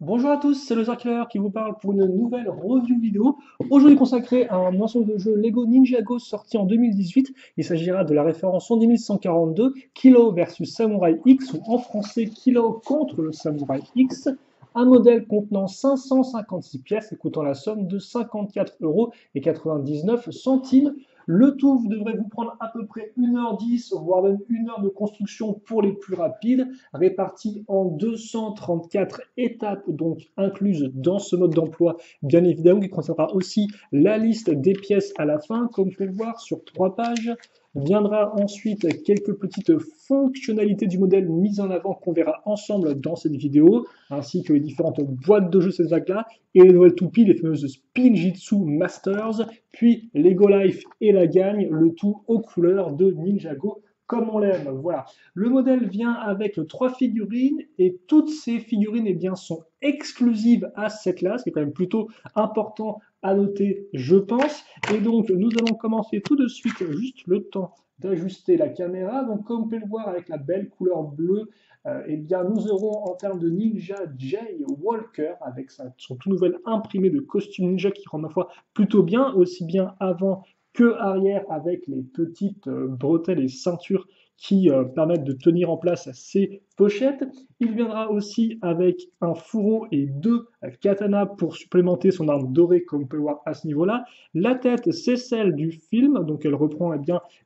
Bonjour à tous, c'est le Killer qui vous parle pour une nouvelle review vidéo. Aujourd'hui consacrée à un ensemble de jeux Lego Ninjago sorti en 2018. Il s'agira de la référence 10142, Kilo versus Samurai X, ou en français Kilo contre le Samurai X. Un modèle contenant 556 pièces et coûtant la somme de 54,99 €. Le tout devrait vous prendre à peu près 1h10, voire même 1 heure de construction pour les plus rapides, répartie en 234 étapes, donc incluses dans ce mode d'emploi, bien évidemment, qui contiendra aussi la liste des pièces à la fin, comme vous pouvez le voir sur 3 pages. Viendra ensuite quelques petites fonctionnalités du modèle mises en avant qu'on verra ensemble dans cette vidéo, ainsi que les différentes boîtes de jeux de cette vague-là, et les nouvelles toupies, les fameuses Spinjitzu Masters, puis Lego Life et la gagne, le tout aux couleurs de Ninjago comme on l'aime. Voilà. Le modèle vient avec 3 figurines et toutes ces figurines sont exclusives à cette là, ce qui est quand même plutôt important à noter, je pense. Et donc, nous allons commencer tout de suite, juste le temps d'ajuster la caméra. Donc, comme vous pouvez le voir avec la belle couleur bleue, nous aurons en termes de Ninja Jay Walker avec son tout nouvel imprimé de costume ninja qui rend ma foi plutôt bien, aussi bien avant que arrière avec les petites bretelles et ceintures qui permettent de tenir en place ces pochettes. Il viendra aussi avec un fourreau et 2 katanas pour supplémenter son arme dorée, comme on peut le voir à ce niveau-là. La tête, c'est celle du film, donc elle reprend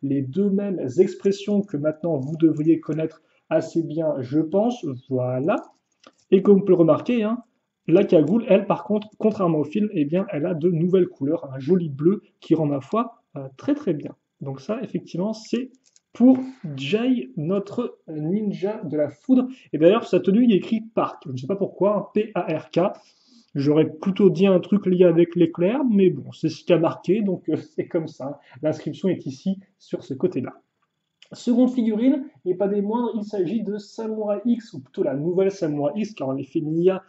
les deux mêmes expressions que maintenant vous devriez connaître assez bien, je pense. Voilà. Et comme on peut le remarquer, la cagoule, elle, par contre, contrairement au film, elle a de nouvelles couleurs, un joli bleu qui rend ma foi très très bien. Donc ça, effectivement, c'est pour Jay, notre ninja de la foudre. Et d'ailleurs, sa tenue, il est écrit Park. Je ne sais pas pourquoi, P-A-R-K. J'aurais plutôt dit un truc lié avec l'éclair, mais bon, c'est ce qui a marqué, donc c'est comme ça. L'inscription est ici, sur ce côté-là. Seconde figurine, et pas des moindres, il s'agit de Samurai X, ou plutôt la nouvelle Samurai X, car en effet Nia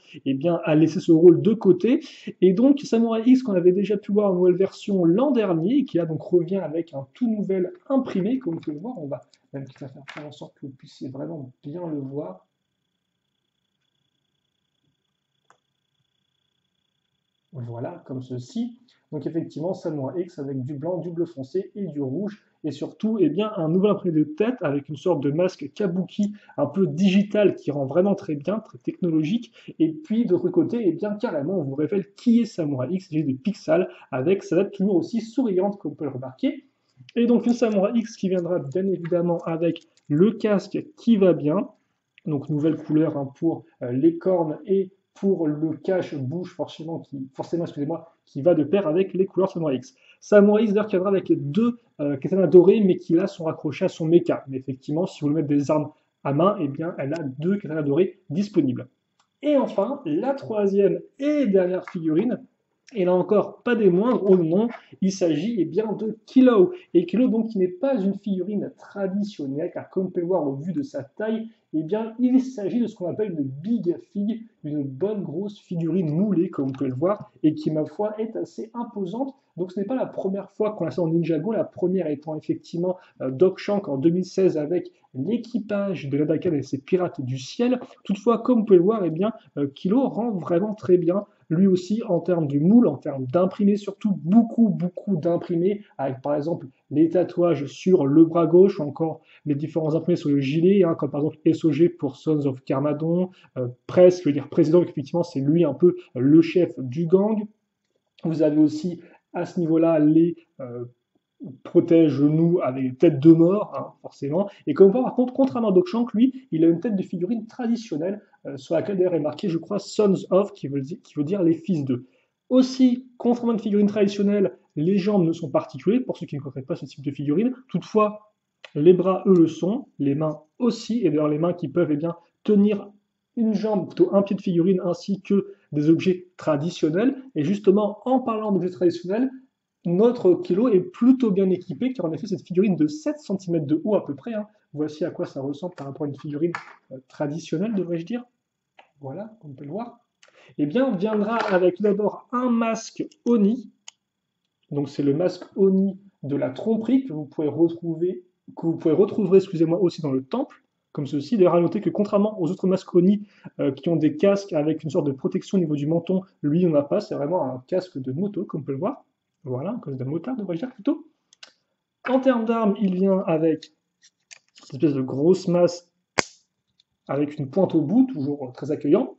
a laissé ce rôle de côté. Et donc Samurai X qu'on avait déjà pu voir en nouvelle version l'an dernier, et qui là donc revient avec un tout nouvel imprimé, comme vous pouvez le voir, on va même faire en sorte que vous puissiez vraiment bien le voir. Voilà, comme ceci. Donc effectivement, Samurai X avec du blanc, du bleu foncé et du rouge. Et surtout, un nouvel imprimé de tête avec une sorte de masque kabuki un peu digital qui rend vraiment très bien, très technologique. Et puis, d'autre côté, carrément, on vous révèle qui est Samurai X. Il s'agit de Pixal avec sa tête toujours aussi souriante, comme vous pouvez le remarquer. Et donc, une Samurai X qui viendra bien évidemment avec le casque qui va bien. Donc, nouvelle couleur pour les cornes et pour le cache-bouche, forcément, qui va de pair avec les couleurs Samurai X. Samurai X, d'ailleurs, qui viendra avec 2 katanas dorés, mais qui là sont raccrochés à son mecha. Mais effectivement, si vous voulez mettre des armes à main, elle a 2 katanas dorés disponibles. Et enfin, la troisième et dernière figurine, et là encore, pas des moindres, au nom, il s'agit de Kilo. Et Kilo, donc, qui n'est pas une figurine traditionnelle, car comme on peut le voir au vu de sa taille, il s'agit de ce qu'on appelle une Big Fig, une bonne grosse figurine moulée, comme vous pouvez le voir, et qui, ma foi, est assez imposante. Donc ce n'est pas la première fois qu'on la sort en Ninjago, la première étant effectivement Doc Shank en 2016 avec l'équipage de l'Adakan et ses pirates du ciel. Toutefois, comme vous pouvez le voir, Kilo rend vraiment très bien lui aussi en termes de moule, en termes d'imprimés, surtout beaucoup d'imprimés, avec par exemple les tatouages sur le bras gauche, ou encore les différents imprimés sur le gilet, comme par exemple SOG pour Sons of Carmadon, Press, je veux dire président, effectivement c'est lui un peu le chef du gang. Vous avez aussi à ce niveau-là les protège-nous avec une tête de mort, forcément. Et comme on voit, par contre, contrairement à Doc Shank, lui, il a une tête de figurine traditionnelle, sur laquelle d'ailleurs est marqué, je crois, Sons of, qui veut dire les fils d'eux. Aussi, contrairement à une figurine traditionnelle, les jambes ne sont pas articulées, pour ceux qui ne connaissent pas ce type de figurine. Toutefois, les bras, eux, le sont, les mains aussi, et d'ailleurs les mains qui peuvent tenir une jambe, plutôt un pied de figurine, ainsi que des objets traditionnels. Et justement, en parlant d'objets traditionnels, notre Kilo est plutôt bien équipé, car en effet, cette figurine de 7 cm de haut à peu près, voici à quoi ça ressemble par rapport à une figurine traditionnelle, devrais-je dire. Voilà, comme on peut le voir. Viendra avec d'abord un masque Oni. Donc c'est le masque Oni de la tromperie que vous pouvez retrouver, excusez-moi, aussi dans le temple. comme ceci. D'ailleurs, à noter que contrairement aux autres masques Oni qui ont des casques avec une sorte de protection au niveau du menton, lui, il n'en a pas. C'est vraiment un casque de moto, comme on peut le voir. Voilà, un casque de motard, devrais-je dire plutôt. En termes d'armes, il vient avec cette espèce de grosse masse avec une pointe au bout, toujours très accueillant.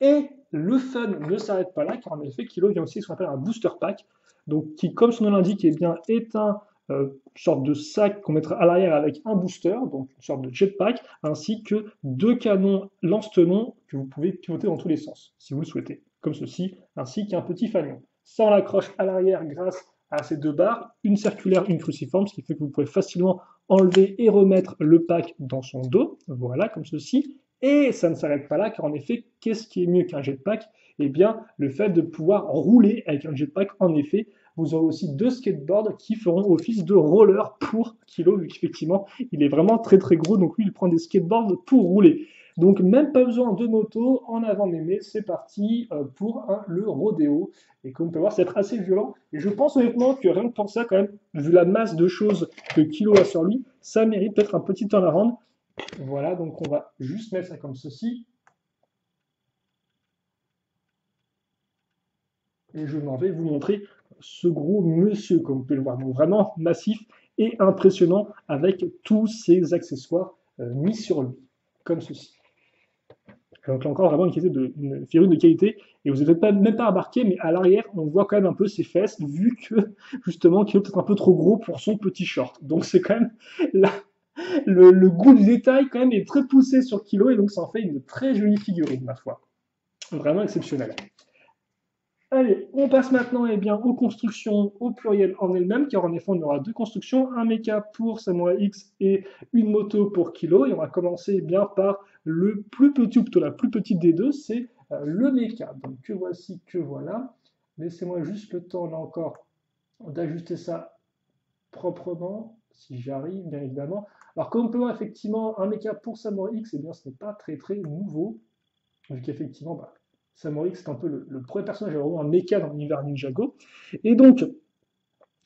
Et le fun ne s'arrête pas là, car en effet, Kilo vient aussi ce qu'on appelle un booster pack, donc qui, comme son nom l'indique, est une sorte de sac qu'on mettra à l'arrière avec un booster, donc une sorte de jetpack, ainsi que 2 canons lance-tenons que vous pouvez pivoter dans tous les sens, si vous le souhaitez, comme ceci, ainsi qu'un petit fanion. Ça, on l'accroche à l'arrière grâce à ces 2 barres, une circulaire, une cruciforme, ce qui fait que vous pouvez facilement enlever et remettre le pack dans son dos, voilà, comme ceci. Et ça ne s'arrête pas là, car en effet, qu'est-ce qui est mieux qu'un jetpack? Eh bien, le fait de pouvoir rouler avec un jetpack, en effet, vous aurez aussi 2 skateboards qui feront office de roller pour Kilo, vu qu'effectivement, il est vraiment très très gros, donc lui, il prend des skateboards pour rouler. Donc, même pas besoin de moto, en avant mémé, c'est parti pour le rodéo. Et comme on peut voir, c'est assez violent. Et je pense honnêtement que rien que pour ça, quand même, vu la masse de choses que Kilo a sur lui, ça mérite peut-être un petit turnaround. Voilà, donc on va juste mettre ça comme ceci. Et je m'en vais vous montrer ce gros monsieur, comme vous pouvez le voir, donc vraiment massif et impressionnant avec tous ces accessoires mis sur lui, comme ceci. Donc là encore, vraiment une figurine de qualité, et vous n'avez même pas remarqué, mais à l'arrière, on voit quand même un peu ses fesses, vu que justement, qu'il est peut-être un peu trop gros pour son petit short. Donc c'est quand même là, le goût du détail quand même est très poussé sur Kilo, et donc ça en fait une très jolie figurine, ma foi. Vraiment exceptionnelle. Allez, on passe maintenant eh bien, aux constructions au pluriel en elles-mêmes, car en effet, on aura 2 constructions, un mecha pour Samurai X et une moto pour Kilo. Et on va commencer eh bien, par le plus petit, ou plutôt la plus petite des deux, c'est le mecha. Donc que voici, que voilà. Laissez-moi juste le temps, là encore, d'ajuster ça proprement, si j'arrive, bien évidemment. Alors, comme on peut voir, effectivement, un mecha pour Samurai X, eh bien, ce n'est pas très très nouveau, vu qu'effectivement, Samurai X, c'est un peu le premier personnage à avoir un mecha dans l'univers Ninjago. Et donc,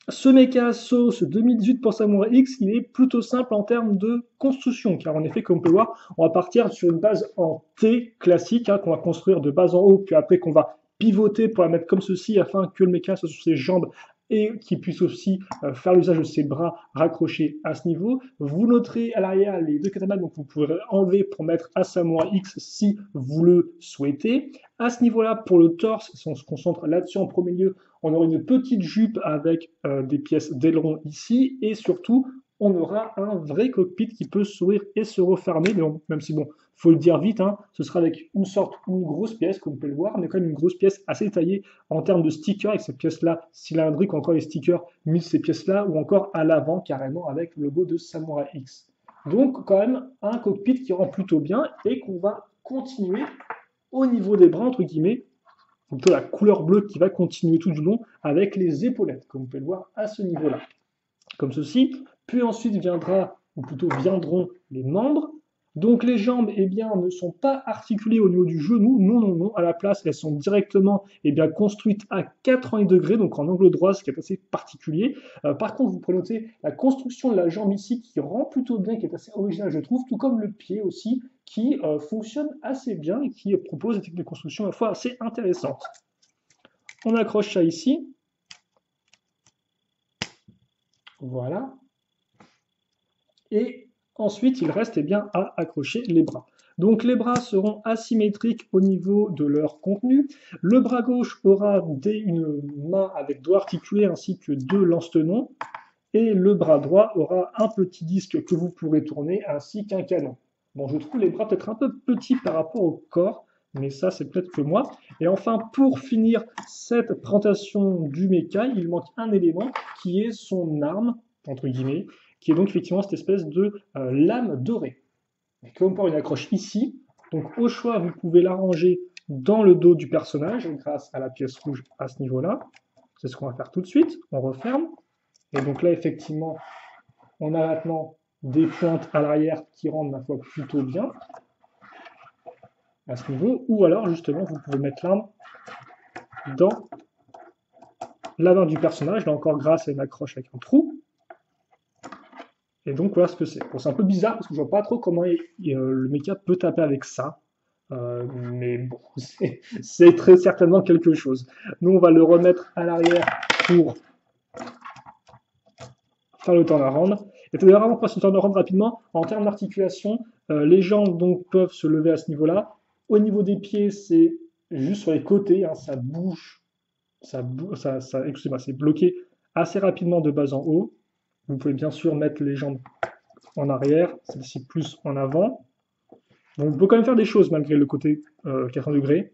ce mecha Sauce 2018 pour Samurai X, il est plutôt simple en termes de construction, car en effet, comme on peut voir, on va partir sur une base en T classique, qu'on va construire de bas en haut, puis après qu'on va pivoter pour la mettre comme ceci, afin que le mecha soit sur ses jambes et qu'il puisse aussi faire l'usage de ses bras raccrochés à ce niveau. Vous noterez à l'arrière les 2 katanas, donc vous pourrez enlever pour mettre à Samurai X si vous le souhaitez. À ce niveau-là, pour le torse, si on se concentre là-dessus en premier lieu, on aura une petite jupe avec des pièces d'aileron ici, et surtout, on aura un vrai cockpit qui peut s'ouvrir et se refermer, mais bon, même si bon, faut le dire vite, ce sera avec une grosse pièce, comme vous pouvez le voir, mais quand même une grosse pièce assez taillée en termes de stickers, avec cette pièce-là cylindrique, ou encore les stickers mis ces pièces-là, ou encore à l'avant carrément avec le logo de Samurai X. Donc quand même un cockpit qui rend plutôt bien, et qu'on va continuer au niveau des bras, entre guillemets, plutôt la couleur bleue qui va continuer tout du long avec les épaulettes, comme vous pouvez le voir à ce niveau-là. Comme ceci, puis ensuite viendra, ou plutôt viendront les membres. Donc les jambes eh bien, ne sont pas articulées au niveau du genou, non, non, non. À la place, elles sont directement eh bien, construites à 80 degrés, donc en angle droit, ce qui est assez particulier. Par contre, vous pouvez noter la construction de la jambe ici qui rend plutôt bien, qui est assez originale, je trouve, tout comme le pied aussi, qui fonctionne assez bien et qui propose des techniques de construction à la fois assez intéressantes. On accroche ça ici. Voilà. Et ensuite, il reste eh bien, à accrocher les bras. Donc les bras seront asymétriques au niveau de leur contenu. Le bras gauche aura une main avec doigts articulés ainsi que 2 lance-tenons. Et le bras droit aura un petit disque que vous pourrez tourner ainsi qu'un canon. Bon, je trouve les bras peut-être un peu petits par rapport au corps, mais ça, c'est peut-être que moi. Et enfin, pour finir cette présentation du mecha, il manque un élément qui est son arme, entre guillemets, qui est donc effectivement cette espèce de lame dorée. Et comme pour une accroche ici, donc au choix, vous pouvez l'arranger dans le dos du personnage grâce à la pièce rouge à ce niveau-là. C'est ce qu'on va faire tout de suite. On referme. Et donc là, effectivement, on a maintenant des pointes à l'arrière qui rendent, ma foi, plutôt bien à ce niveau. Ou alors, justement, vous pouvez mettre l'arme dans la main du personnage, là encore grâce à une accroche avec un trou. Et donc voilà ce que c'est. Bon, c'est un peu bizarre parce que je vois pas trop comment le mecha peut taper avec ça. Mais bon, c'est très certainement quelque chose. Nous, on va le remettre à l'arrière pour faire le turnaround. Et tout d'abord, avant qu'on fasse le turnaround rapidement, en termes d'articulation, les jambes donc peuvent se lever à ce niveau-là. Au niveau des pieds, c'est juste sur les côtés, hein, ça bouge, excusez-moi, c'est bloqué assez rapidement de bas en haut. Vous pouvez bien sûr mettre les jambes en arrière, celle-ci plus en avant. Donc, on peut quand même faire des choses malgré le côté 80 degrés.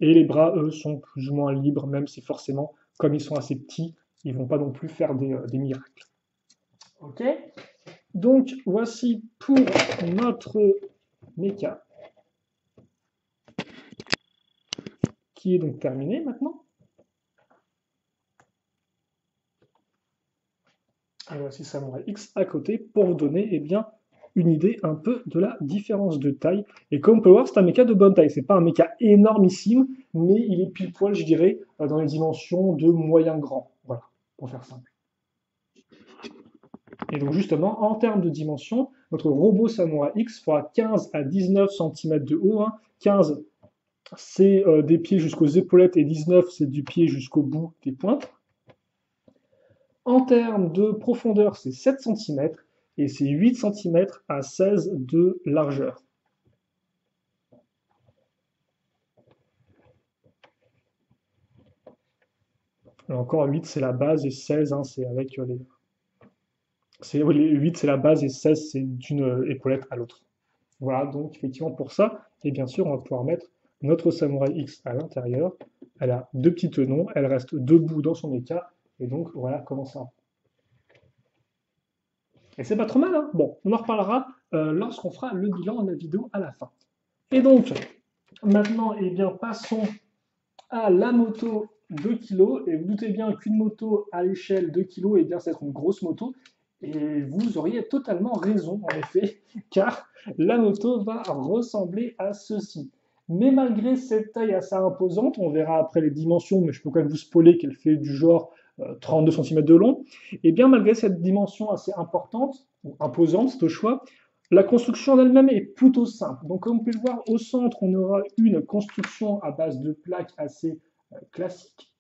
Et les bras, eux, sont plus ou moins libres, même si forcément, comme ils sont assez petits, ils ne vont pas non plus faire des miracles. Ok. Donc, voici pour notre mecha, qui est donc terminé maintenant. Et voici Samurai X à côté pour vous donner eh bien, une idée un peu de la différence de taille. Et comme on peut le voir, c'est un mecha de bonne taille. C'est pas un mecha énormissime, mais il est pile poil, je dirais, dans les dimensions de moyen grand. Voilà, pour faire simple. Et donc justement, en termes de dimension, notre robot Samurai X fera 15 à 19 cm de haut. Hein. 15, c'est des pieds jusqu'aux épaulettes et 19, c'est du pied jusqu'au bout des pointes. En termes de profondeur, c'est 7 cm et c'est 8 cm à 16 de largeur. Et encore 8, c'est la base et 16, hein, c'est avec les... les 8, c'est la base et 16, c'est d'une épaulette à l'autre. Voilà, donc effectivement pour ça, et bien sûr, on va pouvoir mettre notre Samurai X à l'intérieur. Elle a deux petits tenons, elle reste debout dans son mecha, et donc voilà comment ça. Et c'est pas trop mal, hein. Bon, on en reparlera lorsqu'on fera le bilan de la vidéo à la fin. Et donc, maintenant, eh bien, passons à la moto 2 kg. Et vous doutez bien qu'une moto à l'échelle 2 kg, eh bien, c'est une grosse moto. Et vous auriez totalement raison, en effet, car la moto va ressembler à ceci. Mais malgré cette taille assez imposante, on verra après les dimensions, mais je peux quand même vous spoiler qu'elle fait du genre 32 cm de long, et bien malgré cette dimension assez importante, ou imposante, c'est au choix, la construction en elle-même est plutôt simple. Donc comme vous pouvez le voir, au centre, on aura une construction à base de plaques assez classique.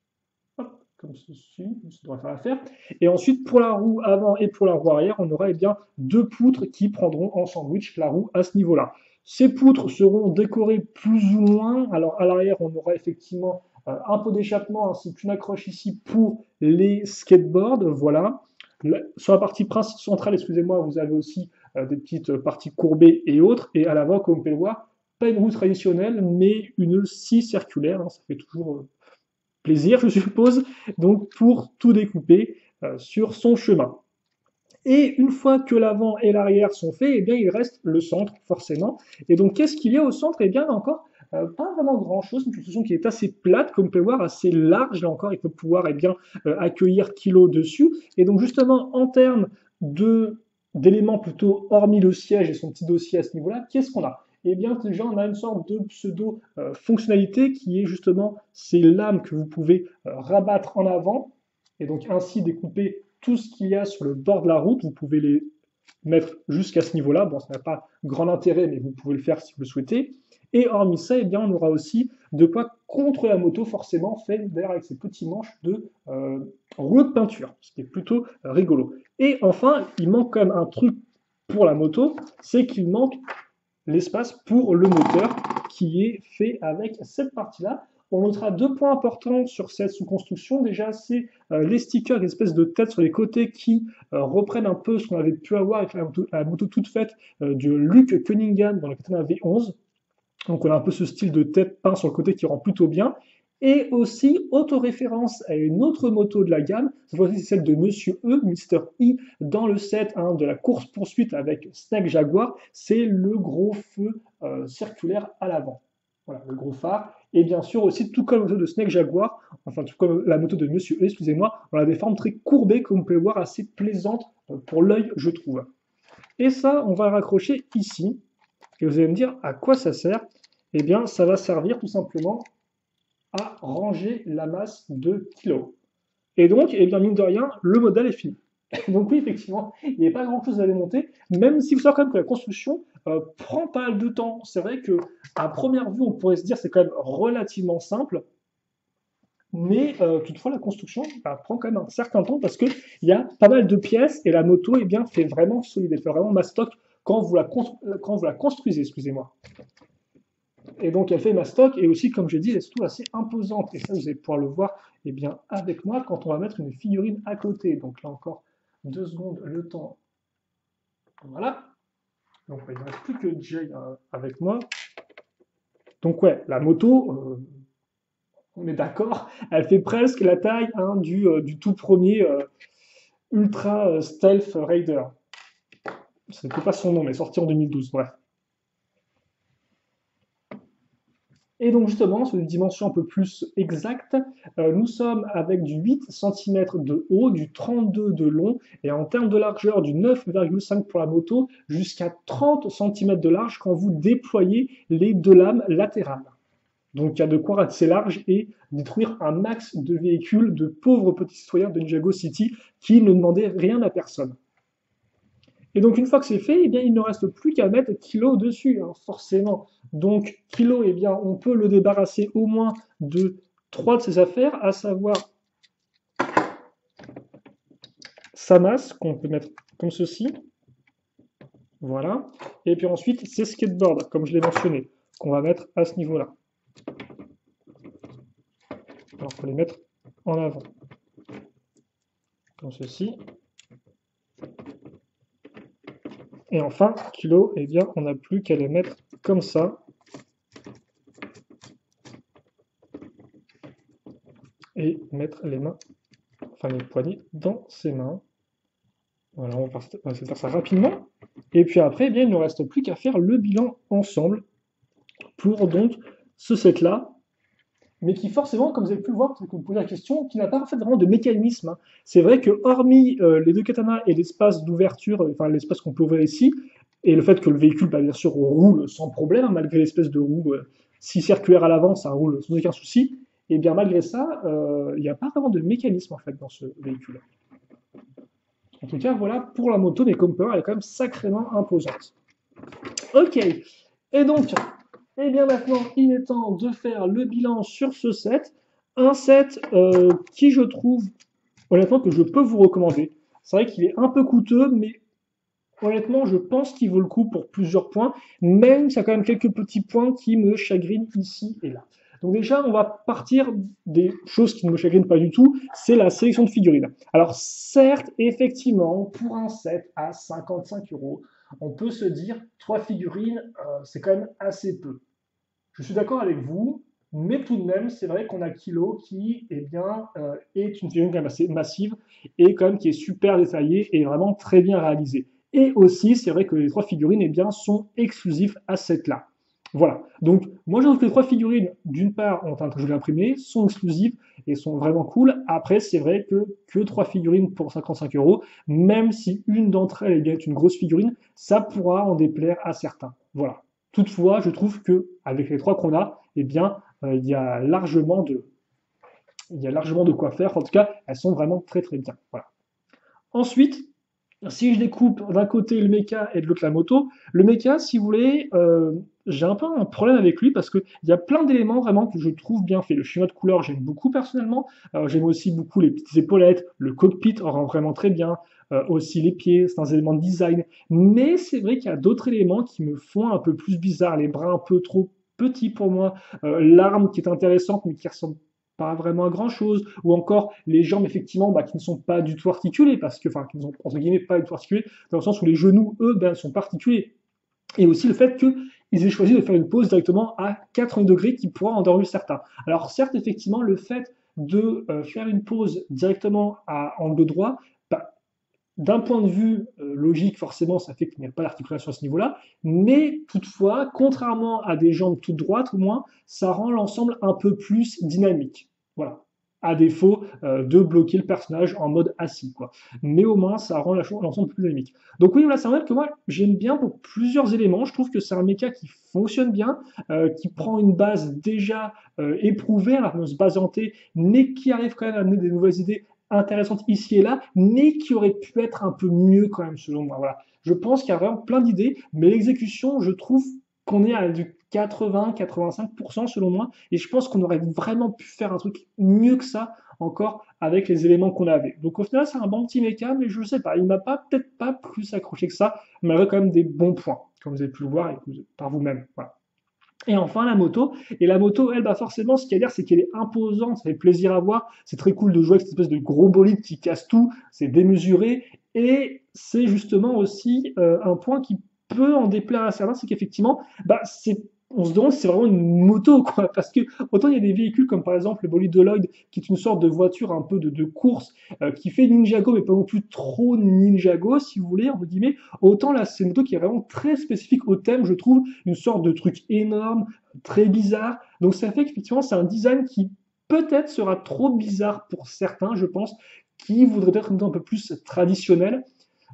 Hop, comme ceci, ça devrait faire l'affaire. Et ensuite, pour la roue avant et pour la roue arrière, on aura eh bien, deux poutres qui prendront en sandwich la roue à ce niveau-là. Ces poutres seront décorées plus ou moins. Alors à l'arrière, on aura effectivement un pot d'échappement ainsi qu'une accroche ici pour les skateboards. Voilà. Sur la partie centrale, excusez-moi, vous avez aussi des petites parties courbées et autres. Et à l'avant, comme vous pouvez le voir, pas une roue traditionnelle, mais une scie circulaire. Hein, ça fait toujours plaisir, je suppose, donc pour tout découper sur son chemin. Et une fois que l'avant et l'arrière sont faits, eh bien, il reste le centre, forcément. Et donc, qu'est-ce qu'il y a au centre? Eh bien, encore, pas vraiment grand-chose, une construction qui est assez plate, comme vous pouvez voir, assez large, là encore, il peut pouvoir eh bien, accueillir kilos dessus. Et donc, justement, en termes d'éléments plutôt hormis le siège et son petit dossier à ce niveau-là, qu'est-ce qu'on a? Eh bien, déjà, on a une sorte de pseudo-fonctionnalité qui est justement ces lames que vous pouvez rabattre en avant et donc ainsi découper tout ce qu'il y a sur le bord de la route. Vous pouvez les mettre jusqu'à ce niveau-là. Bon, ça n'a pas grand intérêt, mais vous pouvez le faire si vous le souhaitez. Et hormis ça, eh bien, on aura aussi de quoi contre la moto, forcément, fait d'ailleurs avec ces petits manches de rouleau de peinture, ce qui est plutôt rigolo. Et enfin, il manque quand même un truc pour la moto, c'est qu'il manque l'espace pour le moteur qui est fait avec cette partie-là. On notera deux points importants sur cette sous-construction. Déjà, c'est les stickers, espèces de têtes sur les côtés qui reprennent un peu ce qu'on avait pu avoir avec la moto toute faite de Luke Cunningham dans le Katana V11. Donc on a un peu ce style de tête peint sur le côté qui rend plutôt bien. Et aussi, autoréférence à une autre moto de la gamme, cette fois-ci c'est celle de Monsieur E, Mr. E, dans le set de la course-poursuite avec Snake Jaguar, c'est le gros feu circulaire à l'avant. Voilà, le gros phare. Et bien sûr aussi, tout comme la moto de Snake Jaguar, enfin tout comme la moto de Monsieur E, excusez-moi, on a des formes très courbées, comme vous pouvez voir, assez plaisantes pour l'œil, je trouve. Et ça, on va le raccrocher ici. Et vous allez me dire à quoi ça sert? Eh bien, ça va servir tout simplement à ranger la masse de kilos. Et donc, eh bien, mine de rien, le modèle est fini. Donc oui, effectivement, il n'y a pas grand-chose à démonter, même si vous savez quand même que la construction prend pas mal de temps. C'est vrai que à première vue, on pourrait se dire c'est quand même relativement simple, mais toutefois la construction prend quand même un certain temps parce qu'il y a pas mal de pièces et la moto eh bien, fait vraiment solide, elle fait vraiment mastoc quand vous la construisez, excusez-moi. Et donc elle fait mastoc et aussi, comme j'ai dit, elle est surtout assez imposante. Et ça, vous allez pouvoir le voir eh bien, avec moi quand on va mettre une figurine à côté. Donc là encore, 2 secondes, le temps. Voilà. Donc il ne reste plus que Jay avec moi. Donc ouais, la moto, on est d'accord, elle fait presque la taille hein, du tout premier Ultra Stealth Raider. Ce n'était pas son nom, mais sorti en 2012, bref. Et donc justement, sur une dimension un peu plus exacte, nous sommes avec du 8 cm de haut, du 32 de long, et en termes de largeur, du 9,5 pour la moto, jusqu'à 30 cm de large quand vous déployez les 2 lames latérales. Donc il y a de quoi ratisser large et détruire un max de véhicules de pauvres petits citoyens de Ninjago City qui ne demandaient rien à personne. Et donc une fois que c'est fait, eh bien, il ne reste plus qu'à mettre Kilo dessus, hein, forcément. Donc Kilo, eh bien, on peut le débarrasser au moins de 3 de ses affaires, à savoir sa masse, qu'on peut mettre comme ceci. Voilà. Et puis ensuite, ses skateboards, comme je l'ai mentionné, qu'on va mettre à ce niveau-là. Alors, il faut les mettre en avant, comme ceci. Et enfin, Kilo, eh bien, on n'a plus qu'à les mettre comme ça. Et mettre les mains, enfin les poignets, dans ses mains. Voilà, on va faire ça rapidement. Et puis après, eh bien, il ne nous reste plus qu'à faire le bilan ensemble pour donc ce set-là, mais qui forcément, comme vous avez pu le voir, peut-être que vous posez la question, qui n'a pas en fait vraiment de mécanisme. Hein. C'est vrai que hormis les 2 katanas et l'espace d'ouverture, enfin l'espace qu'on peut ouvrir ici, et le fait que le véhicule, bah, bien sûr, roule sans problème, hein, malgré l'espèce de roue si circulaire à l'avant, ça roule sans aucun souci. Et bien malgré ça, il n'y a pas vraiment de mécanisme en fait dans ce véhicule. En tout cas, voilà pour la moto, mais comme peur, elle est quand même sacrément imposante. Ok, et donc, eh bien maintenant, il est temps de faire le bilan sur ce set. Un set qui, je trouve, honnêtement, que je peux vous recommander. C'est vrai qu'il est un peu coûteux, mais honnêtement, je pense qu'il vaut le coup pour plusieurs points, même s'il y a quand même quelques petits points qui me chagrinent ici et là. Donc déjà, on va partir des choses qui ne me chagrinent pas du tout, c'est la sélection de figurines. Alors certes, effectivement, pour un set à 55 euros, on peut se dire 3 figurines, c'est quand même assez peu. Je suis d'accord avec vous, mais tout de même, c'est vrai qu'on a Kilo qui eh bien, est une figurine quand même assez massive et quand même qui est super détaillée et vraiment très bien réalisée. Et aussi, c'est vrai que les 3 figurines eh bien, sont exclusives à cette là. Voilà. Donc, moi, je trouve que les 3 figurines, d'une part, enfin, que je l'ai imprimé, sont exclusives et sont vraiment cool. Après, c'est vrai que 3 figurines pour 55 euros, même si une d'entre elles est une grosse figurine, ça pourra en déplaire à certains. Voilà. Toutefois, je trouve que avec les 3 qu'on a, eh bien, il y a largement de quoi faire. En tout cas, elles sont vraiment très très bien. Voilà. Ensuite, si je découpe d'un côté le mecha et de l'autre la moto, le mecha, si vous voulez, j'ai un peu un problème avec lui parce qu'il y a plein d'éléments vraiment que je trouve bien fait. Le schéma de couleur, j'aime beaucoup personnellement. J'aime aussi beaucoup les petites épaulettes, le cockpit rend vraiment très bien, aussi les pieds, c'est un élément de design. Mais c'est vrai qu'il y a d'autres éléments qui me font un peu plus bizarre, les bras un peu trop petits pour moi, l'arme qui est intéressante mais qui ressemble pas vraiment à grand chose, ou encore les jambes effectivement bah, qui ne sont pas du tout articulées, parce que, enfin, qui ne sont entre guillemets pas du tout articulées, dans le sens où les genoux, eux, ben, sont pas articulés. Et aussi le fait qu'ils aient choisi de faire une pause directement à 80 degrés qui pourra endormir certains. Alors certes, effectivement, le fait de faire une pause directement à angle droit, bah, d'un point de vue logique, forcément, ça fait qu'il n'y a pas d'articulation à ce niveau-là, mais toutefois, contrairement à des jambes toutes droites, au moins, ça rend l'ensemble un peu plus dynamique. Voilà. À défaut de bloquer le personnage en mode assis, quoi. Mais au moins, ça rend l'ensemble plus dynamique. Donc oui, voilà, c'est vrai que moi, j'aime bien pour plusieurs éléments. Je trouve que c'est un mecha qui fonctionne bien, qui prend une base déjà éprouvée, la fameuse base hantée, mais qui arrive quand même à amener des nouvelles idées intéressantes ici et là, mais qui auraient pu être un peu mieux quand même, selon moi. Voilà. Je pense qu'il y a vraiment plein d'idées, mais l'exécution, je trouve qu'on est à du 80-85% selon moi, et je pense qu'on aurait vraiment pu faire un truc mieux que ça encore avec les éléments qu'on avait. Donc au final, c'est un bon petit méca, mais je sais pas, il m'a pas peut-être pas plus accroché que ça, mais il avait quand même des bons points, comme vous avez pu le voir par vous-même. Voilà. Et enfin, la moto. Et la moto, elle, bah forcément, ce qu'il y a à dire, c'est qu'elle est imposante, ça fait plaisir à voir. C'est très cool de jouer avec cette espèce de gros bolide qui casse tout, c'est démesuré. Et c'est justement aussi un point qui peut en déplaire à certains, c'est qu'effectivement, bah, on se demande si c'est vraiment une moto, quoi. Parce que autant il y a des véhicules comme par exemple le bolide de Lloyd, qui est une sorte de voiture un peu de course, qui fait Ninjago, mais pas non plus trop Ninjago, si vous voulez, entre guillemets. Autant là, c'est une moto qui est vraiment très spécifique au thème, je trouve, une sorte de truc énorme, très bizarre. Donc ça fait qu'effectivement, c'est un design qui peut-être sera trop bizarre pour certains, je pense, qui voudraient être un peu plus traditionnel.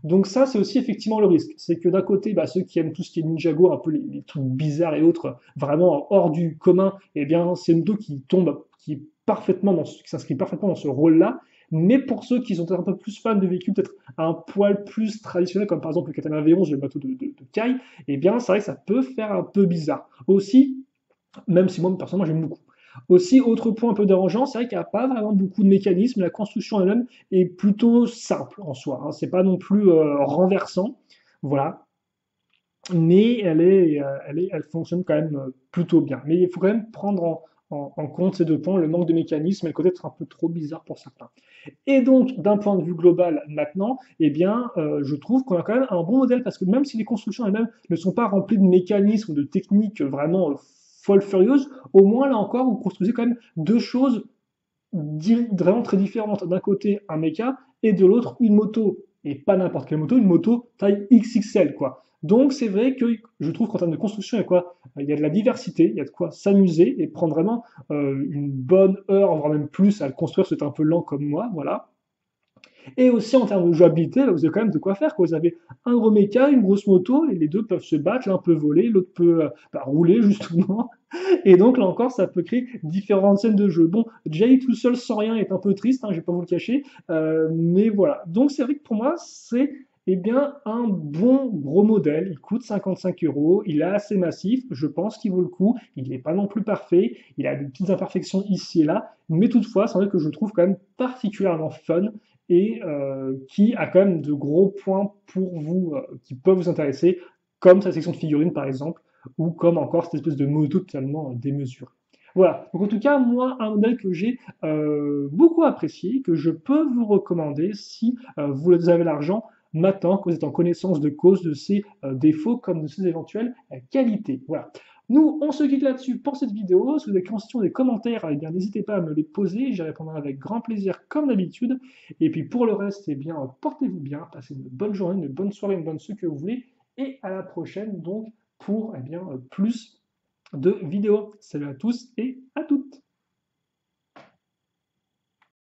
Donc ça, c'est aussi effectivement le risque. C'est que d'un côté, bah, ceux qui aiment tout ce qui est Ninjago, un peu les trucs bizarres et autres, vraiment hors du commun, eh bien, c'est une moto qui tombe, qui s'inscrit parfaitement dans ce rôle-là. Mais pour ceux qui sont un peu plus fans de véhicules, peut-être un poil plus traditionnels, comme par exemple le Katana V11, le bateau de Kai, eh bien, c'est vrai que ça peut faire un peu bizarre. Aussi, même si moi, personnellement, j'aime beaucoup. Aussi, autre point un peu dérangeant, c'est vrai qu'il n'y a pas vraiment beaucoup de mécanismes. La construction elle-même est plutôt simple en soi. Hein. C'est pas non plus renversant. Voilà. Mais elle fonctionne quand même plutôt bien. Mais il faut quand même prendre en compte ces deux points, le manque de mécanisme et le côté être un peu trop bizarre pour certains. Et donc, d'un point de vue global maintenant, eh bien, je trouve qu'on a quand même un bon modèle parce que même si les constructions elles-mêmes ne sont pas remplies de mécanismes ou de techniques vraiment folles furieuses, au moins là encore, vous construisez quand même deux choses vraiment très différentes. D'un côté, un mecha et de l'autre, une moto. Et pas n'importe quelle moto, une moto taille XXL, quoi. Donc c'est vrai que je trouve qu'en termes de construction, il y a de la diversité, il y a de quoi s'amuser et prendre vraiment une bonne heure, voire même plus à le construire, c'est un peu lent comme moi, voilà. Et aussi en termes de jouabilité, vous avez quand même de quoi faire, quoi. Vous avez un gros méca, une grosse moto, et les deux peuvent se battre, l'un peut voler, l'autre peut bah, rouler justement. Et donc là encore, ça peut créer différentes scènes de jeu. Bon, Jay tout seul sans rien est un peu triste, hein, je vais pas vous le cacher, mais voilà. Donc c'est vrai que pour moi, c'est eh bien un bon gros modèle. Il coûte 55 euros, il est assez massif, je pense qu'il vaut le coup. Il n'est pas non plus parfait, il a des petites imperfections ici et là, mais toutefois, c'est vrai que je le trouve quand même particulièrement fun et qui a quand même de gros points pour vous qui peuvent vous intéresser, comme sa section de figurines par exemple, ou comme encore cette espèce de moto totalement démesurée. Voilà, donc en tout cas, moi, un modèle que j'ai beaucoup apprécié, que je peux vous recommander si vous avez l'argent, maintenant que vous êtes en connaissance de cause de ses défauts comme de ses éventuelles qualités. Voilà. Nous, on se quitte là-dessus pour cette vidéo. Si vous avez des questions, des commentaires, eh bien, n'hésitez pas à me les poser. J'y répondrai avec grand plaisir, comme d'habitude. Et puis pour le reste, eh bien, portez-vous bien, passez une bonne journée, une bonne soirée, une bonne ce que vous voulez. Et à la prochaine, donc, pour eh bien, plus de vidéos. Salut à tous et à toutes.